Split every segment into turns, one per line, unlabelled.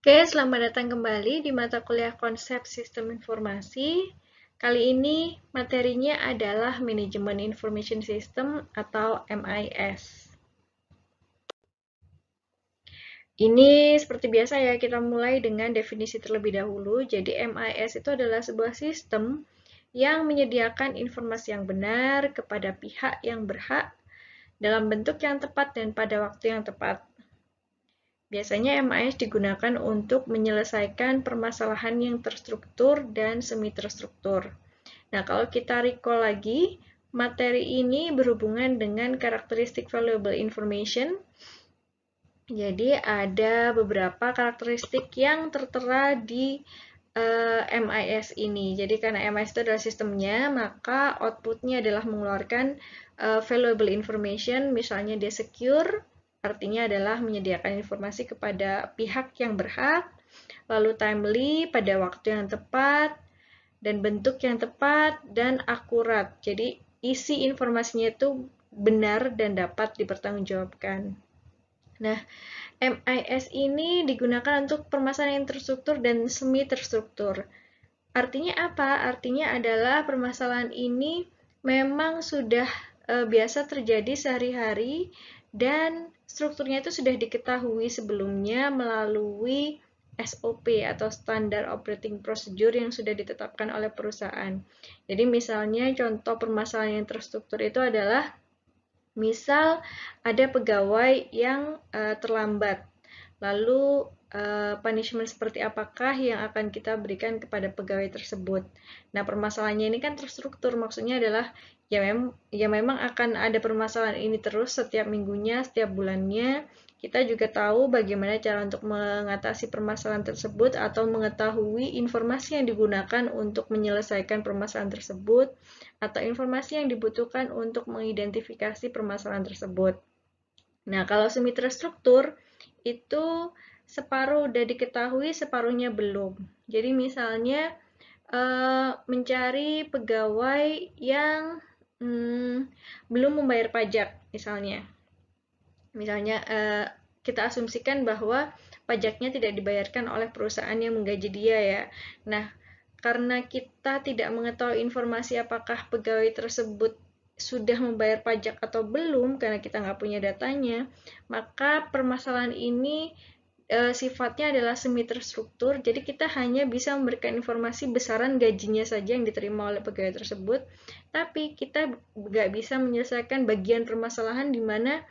Oke, selamat datang kembali di mata kuliah Konsep Sistem Informasi. Kali ini materinya adalah Manajemen Information System atau MIS. Ini seperti biasa ya, kita mulai dengan definisi terlebih dahulu. Jadi MIS itu adalah sebuah sistem yang menyediakan informasi yang benar kepada pihak yang berhak dalam bentuk yang tepat dan pada waktu yang tepat. Biasanya MIS digunakan untuk menyelesaikan permasalahan yang terstruktur dan semi-terstruktur. Nah, kalau kita recall lagi, materi ini berhubungan dengan karakteristik valuable information. Jadi, ada beberapa karakteristik yang tertera di MIS ini. Jadi, karena MIS itu adalah sistemnya, maka outputnya adalah mengeluarkan valuable information, misalnya dia secure, artinya adalah menyediakan informasi kepada pihak yang berhak, lalu timely, pada waktu yang tepat, dan bentuk yang tepat, dan akurat. Jadi, isi informasinya itu benar dan dapat dipertanggungjawabkan. Nah, MIS ini digunakan untuk permasalahan yang terstruktur dan semi-terstruktur. Artinya apa? Artinya adalah permasalahan ini memang sudah biasa terjadi sehari-hari dan strukturnya itu sudah diketahui sebelumnya melalui SOP atau Standard Operating Procedure yang sudah ditetapkan oleh perusahaan. Jadi misalnya contoh permasalahan yang terstruktur itu adalah misal ada pegawai yang terlambat. Lalu punishment seperti apakah yang akan kita berikan kepada pegawai tersebut. Nah, permasalahannya ini kan terstruktur, maksudnya adalah ya memang akan ada permasalahan ini terus setiap minggunya, setiap bulannya. Kita juga tahu bagaimana cara untuk mengatasi permasalahan tersebut atau mengetahui informasi yang digunakan untuk menyelesaikan permasalahan tersebut atau informasi yang dibutuhkan untuk mengidentifikasi permasalahan tersebut. Nah, kalau semi terstruktur itu separuh udah diketahui, separuhnya belum. Jadi misalnya mencari pegawai yang belum membayar pajak, misalnya. Misalnya kita asumsikan bahwa pajaknya tidak dibayarkan oleh perusahaan yang menggaji dia ya. Nah, karena kita tidak mengetahui informasi apakah pegawai tersebut sudah membayar pajak atau belum, karena kita nggak punya datanya, maka permasalahan ini sifatnya adalah semi terstruktur, jadi kita hanya bisa memberikan informasi besaran gajinya saja yang diterima oleh pegawai tersebut, tapi kita nggak bisa menyelesaikan bagian permasalahan di mana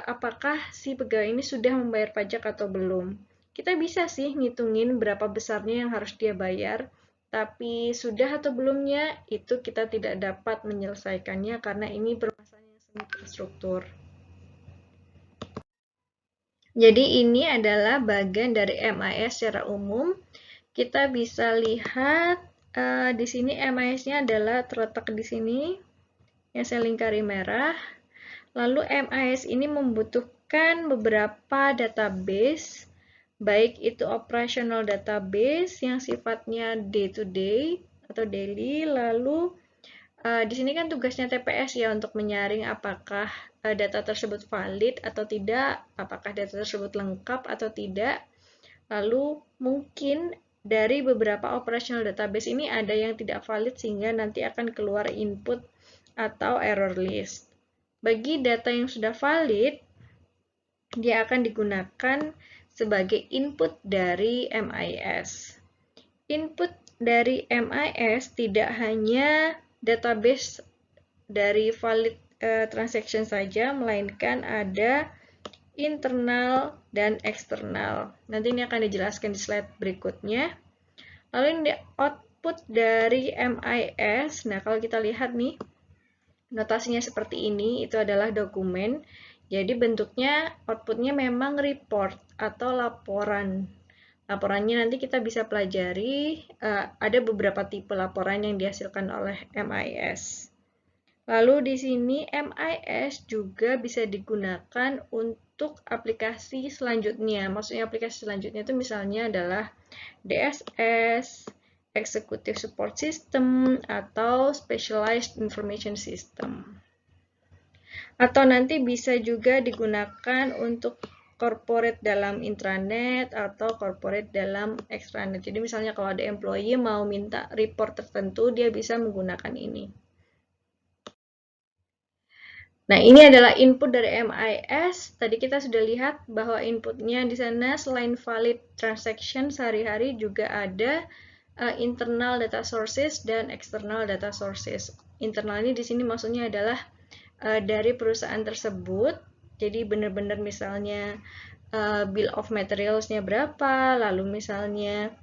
apakah si pegawai ini sudah membayar pajak atau belum. Kita bisa sih ngitungin berapa besarnya yang harus dia bayar, tapi sudah atau belumnya itu kita tidak dapat menyelesaikannya karena ini permasalahan yang semi terstruktur. Jadi ini adalah bagian dari MIS secara umum. Kita bisa lihat di sini MIS-nya adalah terletak di sini yang saya lingkari merah. Lalu MIS ini membutuhkan beberapa database, baik itu operational database yang sifatnya day to day atau daily, lalu di sini kan tugasnya TPS ya untuk menyaring apakah data tersebut valid atau tidak, apakah data tersebut lengkap atau tidak. Lalu mungkin dari beberapa operational database ini ada yang tidak valid sehingga nanti akan keluar input atau error list. Bagi data yang sudah valid, dia akan digunakan sebagai input dari MIS. Input dari MIS tidak hanya database dari valid transaction saja, melainkan ada internal dan eksternal. Nanti ini akan dijelaskan di slide berikutnya. Lalu ini output dari MIS. Nah, kalau kita lihat nih, notasinya seperti ini, itu adalah dokumen. Jadi bentuknya, outputnya memang report atau laporan. Laporannya nanti kita bisa pelajari, ada beberapa tipe laporan yang dihasilkan oleh MIS. Lalu di sini MIS juga bisa digunakan untuk aplikasi selanjutnya. Maksudnya aplikasi selanjutnya itu misalnya adalah DSS, Executive Support System, atau Specialized Information System. Atau nanti bisa juga digunakan untuk corporate dalam intranet atau corporate dalam extranet. Jadi misalnya kalau ada employee mau minta report tertentu, dia bisa menggunakan ini. Nah, ini adalah input dari MIS. Tadi kita sudah lihat bahwa inputnya di sana selain valid transaction sehari-hari juga ada internal data sources dan external data sources. Internal ini di sini maksudnya adalah dari perusahaan tersebut. Jadi benar-benar misalnya bill of materials-nya berapa, lalu misalnya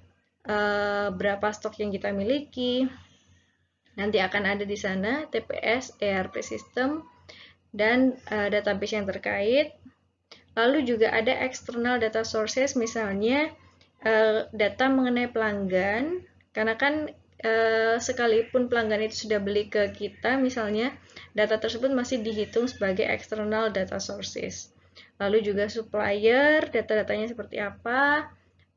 berapa stok yang kita miliki. Nanti akan ada di sana TPS, ERP system, dan database yang terkait. Lalu juga ada external data sources, misalnya data mengenai pelanggan, karena kan sekalipun pelanggan itu sudah beli ke kita, misalnya data tersebut masih dihitung sebagai external data sources. Lalu juga supplier, data-datanya seperti apa.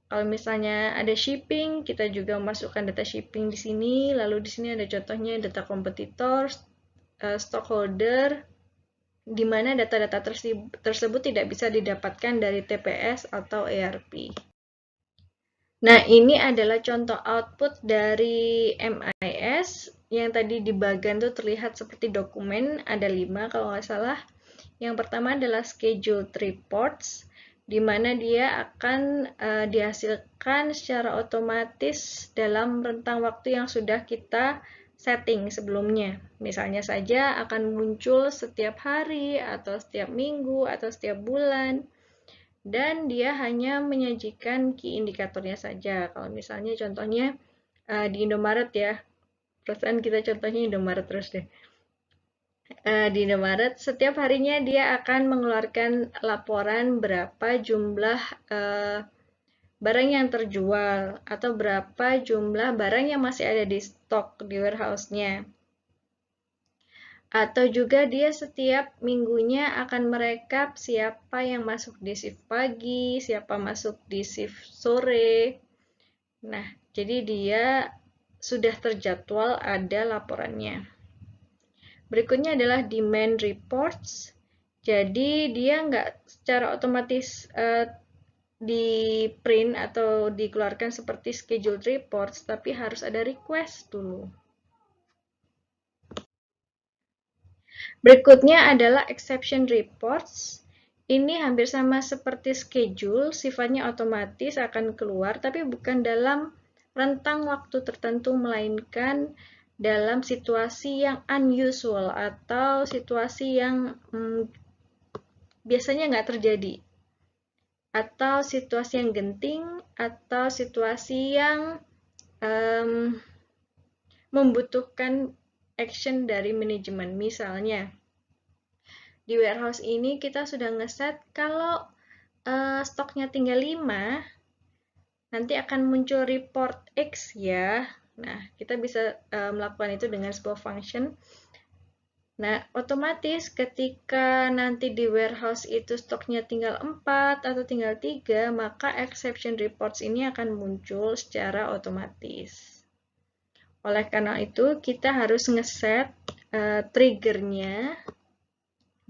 Kalau misalnya ada shipping, kita juga memasukkan data shipping di sini. Lalu di sini ada contohnya data kompetitor, stockholder, di mana data-data tersebut tidak bisa didapatkan dari TPS atau ERP. Nah, ini adalah contoh output dari MIS yang tadi di bagian tuh terlihat seperti dokumen, ada 5 kalau nggak salah. Yang pertama adalah scheduled reports, di mana dia akan dihasilkan secara otomatis dalam rentang waktu yang sudah kita setting sebelumnya. Misalnya saja akan muncul setiap hari, atau setiap minggu, atau setiap bulan. Dan dia hanya menyajikan key indikatornya saja. Kalau misalnya contohnya di Indomaret ya, perasaan kita contohnya Indomaret terus deh. Di Indomaret, setiap harinya dia akan mengeluarkan laporan berapa jumlah barang yang terjual, atau berapa jumlah barang yang masih ada di stok di warehouse-nya. Atau juga dia setiap minggunya akan merekap siapa yang masuk di shift pagi, siapa masuk di shift sore. Nah, jadi dia sudah terjadwal ada laporannya. Berikutnya adalah demand reports. Jadi dia nggak secara otomatis di print atau dikeluarkan seperti scheduled reports, tapi harus ada request dulu. Berikutnya adalah exception reports. Ini hampir sama seperti schedule, sifatnya otomatis akan keluar, tapi bukan dalam rentang waktu tertentu, melainkan dalam situasi yang unusual atau situasi yang biasanya nggak terjadi, atau situasi yang genting, atau situasi yang membutuhkan action dari manajemen. Misalnya, di warehouse ini kita sudah ngeset kalau stoknya tinggal 5, nanti akan muncul report X ya. Nah, kita bisa melakukan itu dengan sebuah function. Nah, otomatis ketika nanti di warehouse itu stoknya tinggal 4 atau tinggal 3, maka exception reports ini akan muncul secara otomatis. Oleh karena itu, kita harus ngeset triggernya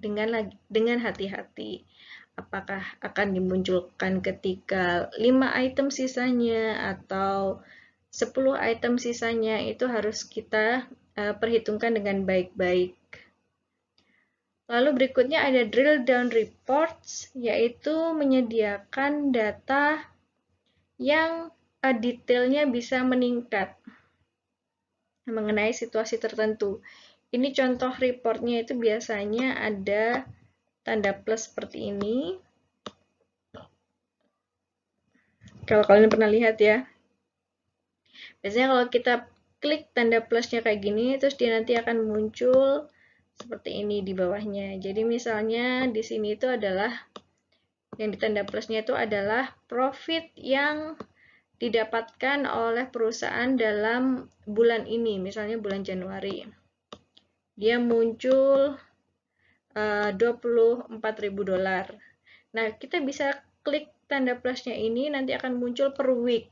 dengan hati-hati. Apakah akan dimunculkan ketika 5 item sisanya atau 10 item sisanya, itu harus kita perhitungkan dengan baik-baik. Lalu berikutnya ada drill down reports, yaitu menyediakan data yang detailnya bisa meningkat mengenai situasi tertentu. Ini contoh reportnya itu biasanya ada tanda plus seperti ini. Kalau kalian pernah lihat ya. Biasanya kalau kita klik tanda plusnya kayak gini, terus dia nanti akan muncul seperti ini di bawahnya. Jadi misalnya di sini itu adalah, yang di tanda plusnya itu adalah profit yang didapatkan oleh perusahaan dalam bulan ini, misalnya bulan Januari. Dia muncul $24.000. Nah, kita bisa klik tanda plusnya ini, nanti akan muncul per week.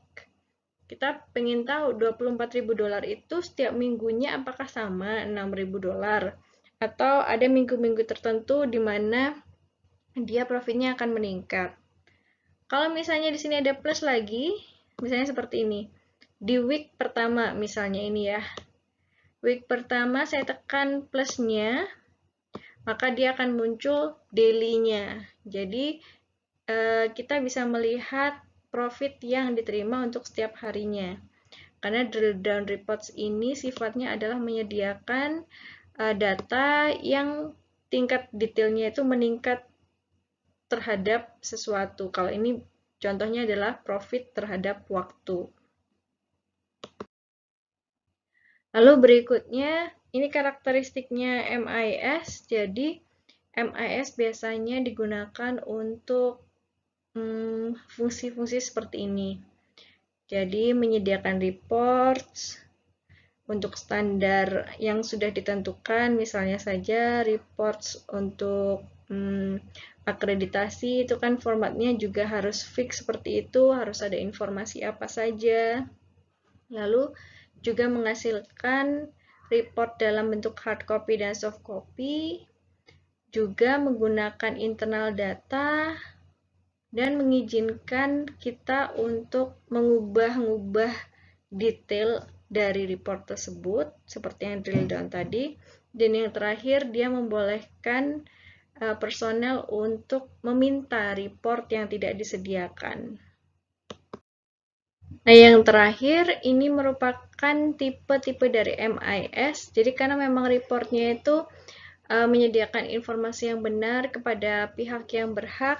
Kita pengen tahu $24.000 itu setiap minggunya apakah sama $6.000, atau ada minggu-minggu tertentu di mana dia profitnya akan meningkat. Kalau misalnya di sini ada plus lagi, misalnya seperti ini. Di week pertama misalnya ini ya. Week pertama saya tekan plusnya, maka dia akan muncul daily-nya. Jadi kita bisa melihat profit yang diterima untuk setiap harinya. Karena drill down reports ini sifatnya adalah menyediakan data yang tingkat detailnya itu meningkat terhadap sesuatu. Kalau ini contohnya adalah profit terhadap waktu. Lalu berikutnya, ini karakteristiknya MIS. Jadi, MIS biasanya digunakan untuk fungsi-fungsi seperti ini. Jadi, menyediakan reports untuk standar yang sudah ditentukan, misalnya saja reports untuk akreditasi, itu kan formatnya juga harus fix seperti itu, harus ada informasi apa saja. Lalu, juga menghasilkan report dalam bentuk hard copy dan soft copy, juga menggunakan internal data, dan mengizinkan kita untuk mengubah-ubah detail dari report tersebut, seperti yang drill down tadi. Dan yang terakhir, dia membolehkan personel untuk meminta report yang tidak disediakan. Nah, yang terakhir, ini merupakan tipe-tipe dari MIS. Jadi, karena memang reportnya itu menyediakan informasi yang benar kepada pihak yang berhak,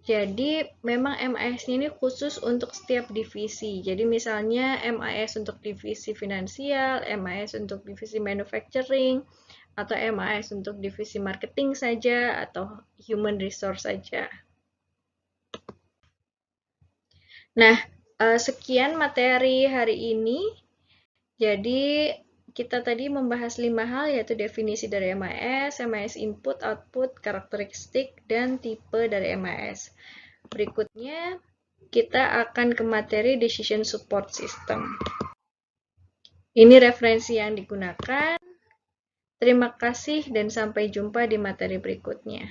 jadi memang MIS ini khusus untuk setiap divisi. Jadi, misalnya MIS untuk divisi finansial, MIS untuk divisi manufacturing, atau MIS untuk divisi marketing saja, atau human resource saja. Nah, sekian materi hari ini. Jadi, kita tadi membahas 5 hal, yaitu definisi dari MIS, MIS input, output, karakteristik, dan tipe dari MIS. Berikutnya, kita akan ke materi decision support system. Ini referensi yang digunakan. Terima kasih dan sampai jumpa di materi berikutnya.